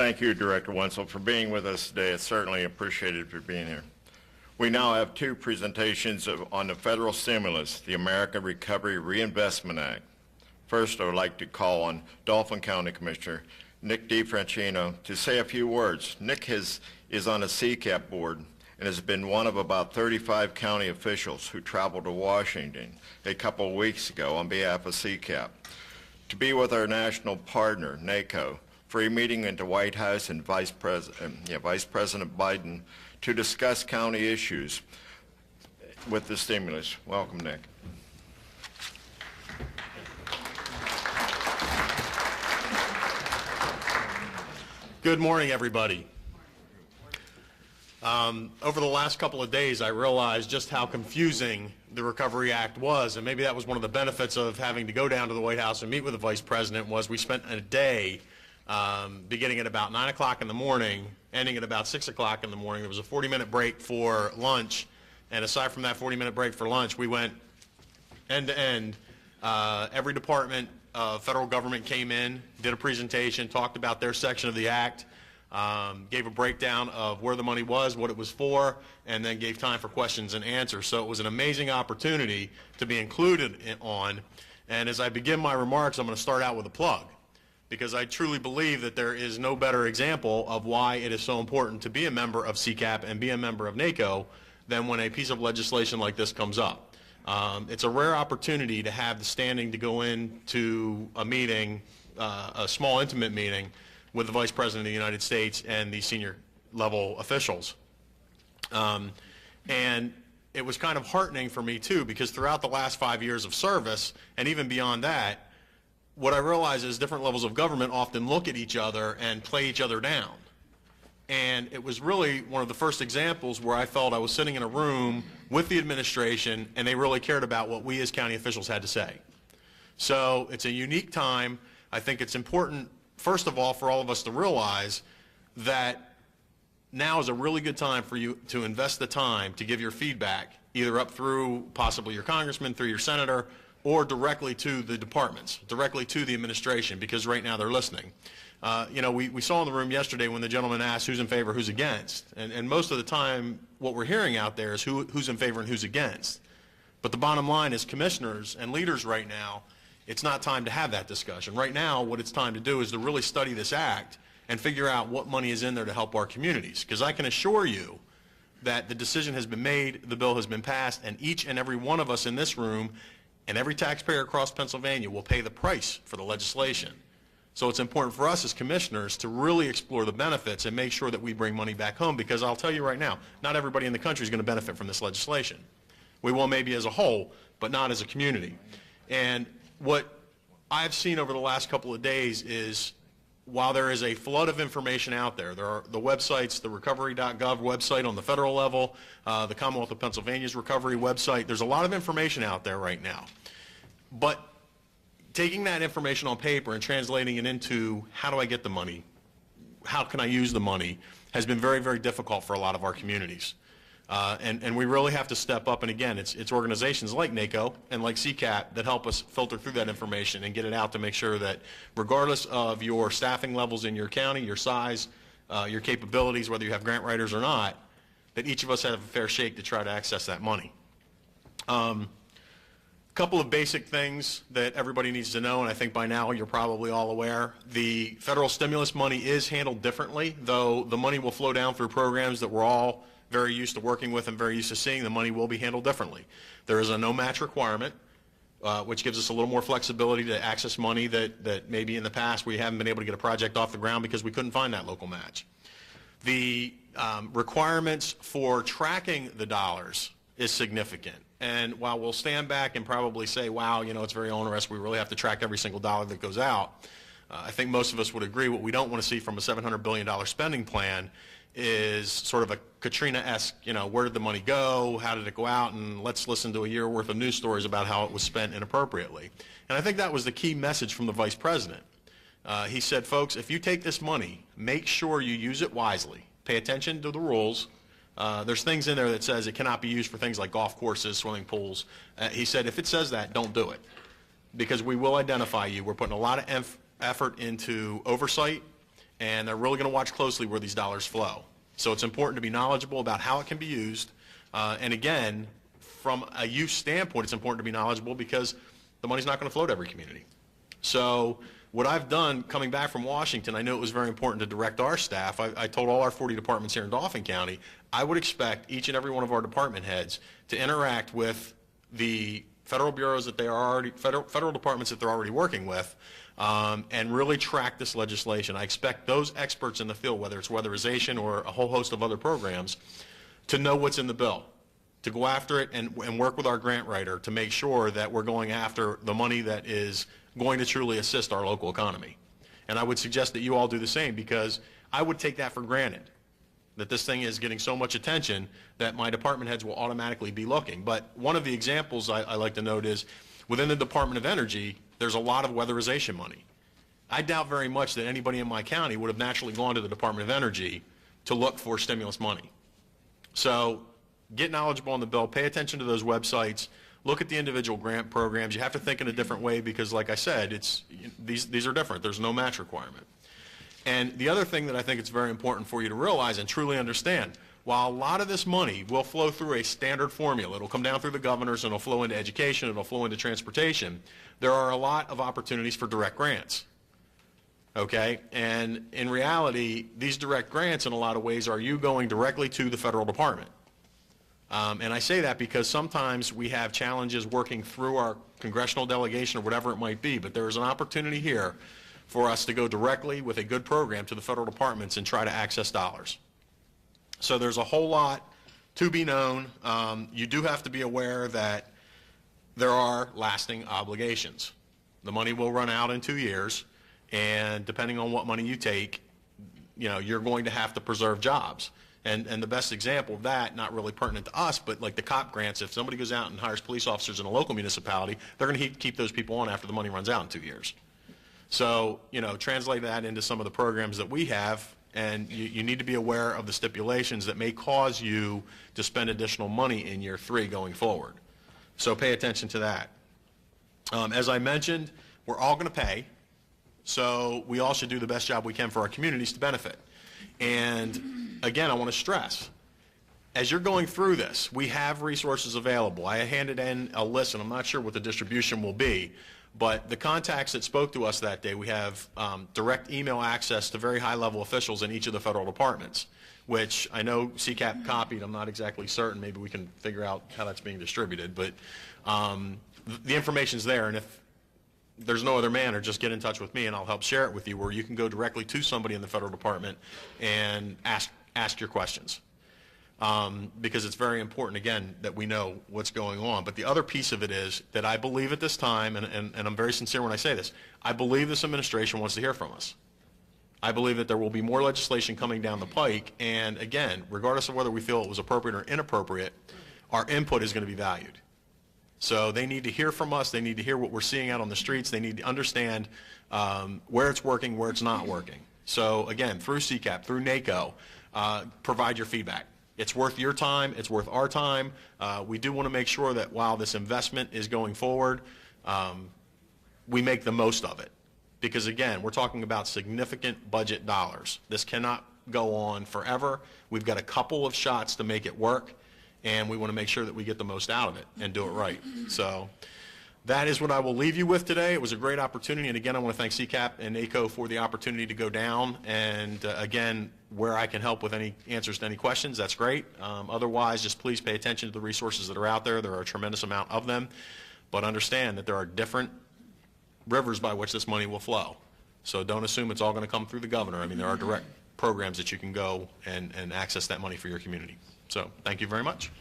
Thank you, Director Wenzel, for being with us today. It's certainly appreciated for being here. We now have two presentations on the federal stimulus, the American Recovery Reinvestment Act. First, I would like to call on Dauphin County Commissioner Nick DiFrancino to say a few words. Nick is on a Ccap board and has been one of about 35 county officials who traveled to Washington a couple of weeks ago on behalf of Ccap to be with our national partner, NACO, for a meeting at the White House and Vice President Biden to discuss county issues with the stimulus. Welcome, Nick. Good morning, everybody. Over the last couple of days, I realized just how confusing the Recovery Act was, and maybe that was one of the benefits of having to go down to the White House and meet with the Vice President. Was we spent a day beginning at about 9 o'clock in the morning, ending at about 6 o'clock in the morning. There was a 40-minute break for lunch, and aside from that 40-minute break for lunch, we went end to end. Every department of federal government came in, did a presentation, talked about their section of the act, gave a breakdown of where the money was, what it was for, and then gave time for questions and answers. So it was an amazing opportunity to be included on. And as I begin my remarks, I'm going to start out with a plug, because I truly believe that there is no better example of why it is so important to be a member of Ccap and be a member of NACO than when a piece of legislation like this comes up. It's a rare opportunity to have the standing to go into a meeting, a small intimate meeting with the Vice President of the United States and the senior level officials. And it was kind of heartening for me too, because throughout the last 5 years of service and even beyond that, what I realize is different levels of government often look at each other and play each other down. And it was really one of the first examples where I felt I was sitting in a room with the administration and they really cared about what we as county officials had to say. So it's a unique time. I think it's important, first of all, for all of us to realize that now is a really good time for you to invest the time to give your feedback, either up through possibly your congressman, through your senator, or directly to the departments, directly to the administration, because right now they're listening. You know, we saw in the room yesterday when the gentleman asked who's in favor, who's against, and most of the time what we're hearing out there is who's in favor and who's against. But the bottom line is, commissioners and leaders right now, it's not time to have that discussion. Right now what it's time to do is to really study this act and figure out what money is in there to help our communities, because I can assure you that the decision has been made, the bill has been passed, and each and every one of us in this room and every taxpayer across Pennsylvania will pay the price for the legislation. So it's important for us as commissioners to really explore the benefits and make sure that we bring money back home, because I'll tell you right now, not everybody in the country is going to benefit from this legislation. We will maybe as a whole, but not as a community. And what I've seen over the last couple of days is, while there is a flood of information out there, there are the websites, the recovery.gov website on the federal level, the Commonwealth of Pennsylvania's recovery website, there's a lot of information out there right now. But taking that information on paper and translating it into how do I get the money, how can I use the money, has been very, very difficult for a lot of our communities. And we really have to step up, and again, it's organizations like NACO and like Ccap that help us filter through that information and get it out to make sure that regardless of your staffing levels in your county, your size, your capabilities, whether you have grant writers or not, that each of us have a fair shake to try to access that money. Couple of basic things that everybody needs to know, and I think by now you're probably all aware. The federal stimulus money is handled differently, though the money will flow down through programs that we're all very used to working with and very used to seeing. The money will be handled differently. There is a no match requirement, which gives us a little more flexibility to access money that maybe in the past we haven't been able to get a project off the ground because we couldn't find that local match. The requirements for tracking the dollars is significant. And while we'll stand back and probably say, wow, you know, it's very onerous, we really have to track every single dollar that goes out, I think most of us would agree what we don't want to see from a $700 billion spending plan is sort of a Katrina-esque, you know, where did the money go, how did it go out, and let's listen to a year worth of news stories about how it was spent inappropriately. And I think that was the key message from the Vice President. He said, folks, if you take this money, make sure you use it wisely. Pay attention to the rules. There's things in there that says it cannot be used for things like golf courses, swimming pools. He said, if it says that, don't do it, because we will identify you. We're putting a lot of effort into oversight and they're really going to watch closely where these dollars flow. So it's important to be knowledgeable about how it can be used. And again, from a use standpoint, it's important to be knowledgeable because the money's not going to flow to every community. So what I've done coming back from Washington, I knew it was very important to direct our staff. I told all our 40 departments here in Dauphin County, I would expect each and every one of our department heads to interact with the federal bureaus that they are already, federal departments that they're already working with, and really track this legislation. I expect those experts in the field, whether it's weatherization or a whole host of other programs, to know what's in the bill, to go after it and work with our grant writer to make sure that we're going after the money that is going to truly assist our local economy. And I would suggest that you all do the same, because I would take that for granted, that this thing is getting so much attention that my department heads will automatically be looking. But one of the examples I like to note is within the Department of Energy, there's a lot of weatherization money. I doubt very much that anybody in my county would have naturally gone to the Department of Energy to look for stimulus money. So get knowledgeable on the bill, pay attention to those websites, look at the individual grant programs. You have to think in a different way because, like I said, these are different. There's no match requirement. And the other thing that I think it's very important for you to realize and truly understand, while a lot of this money will flow through a standard formula, it'll come down through the governors and it'll flow into education, it'll flow into transportation, there are a lot of opportunities for direct grants. Okay? And in reality, these direct grants in a lot of ways are you going directly to the federal department. And I say that because sometimes we have challenges working through our congressional delegation or whatever it might be, but there is an opportunity here for us to go directly with a good program to the federal departments and try to access dollars. So there's a whole lot to be known. You do have to be aware that there are lasting obligations. The money will run out in 2 years, and depending on what money you take, you're going to have to preserve jobs. And the best example of that, not really pertinent to us, but like the COP grants, if somebody goes out and hires police officers in a local municipality, they're going to keep those people on after the money runs out in 2 years. So, translate that into some of the programs that we have, and you need to be aware of the stipulations that may cause you to spend additional money in year 3 going forward. So pay attention to that. As I mentioned, we're all going to pay, so we all should do the best job we can for our communities to benefit. And again, I want to stress, as you're going through this, we have resources available. I handed in a list, and I'm not sure what the distribution will be, but the contacts that spoke to us that day, we have direct email access to very high-level officials in each of the federal departments, which I know Ccap copied. I'm not exactly certain. Maybe we can figure out how that's being distributed. But the information's there, and if there's no other manner, just get in touch with me, and I'll help share it with you, where you can go directly to somebody in the federal department and ask your questions. Because it's very important, again, that we know what's going on. But the other piece of it is that I believe at this time, and I'm very sincere when I say this, I believe this administration wants to hear from us. I believe that there will be more legislation coming down the pike, and again, regardless of whether we feel it was appropriate or inappropriate, our input is going to be valued. So they need to hear from us. They need to hear what we're seeing out on the streets. They need to understand where it's working, where it's not working. So again, through Ccap, through NACO, provide your feedback. It's worth your time. It's worth our time. We do want to make sure that while this investment is going forward, we make the most of it. Because again, we're talking about significant budget dollars. This cannot go on forever. We've got a couple of shots to make it work, and we want to make sure that we get the most out of it and do it right. So that is what I will leave you with today. It was a great opportunity, and again, I want to thank Ccap and NACO for the opportunity to go down, and again, where I can help with any answers to any questions, that's great. Otherwise, just please pay attention to the resources that are out there. There are a tremendous amount of them, but understand that there are different rivers by which this money will flow. So don't assume it's all going to come through the governor. I mean, there are direct programs that you can go and access that money for your community. So thank you very much.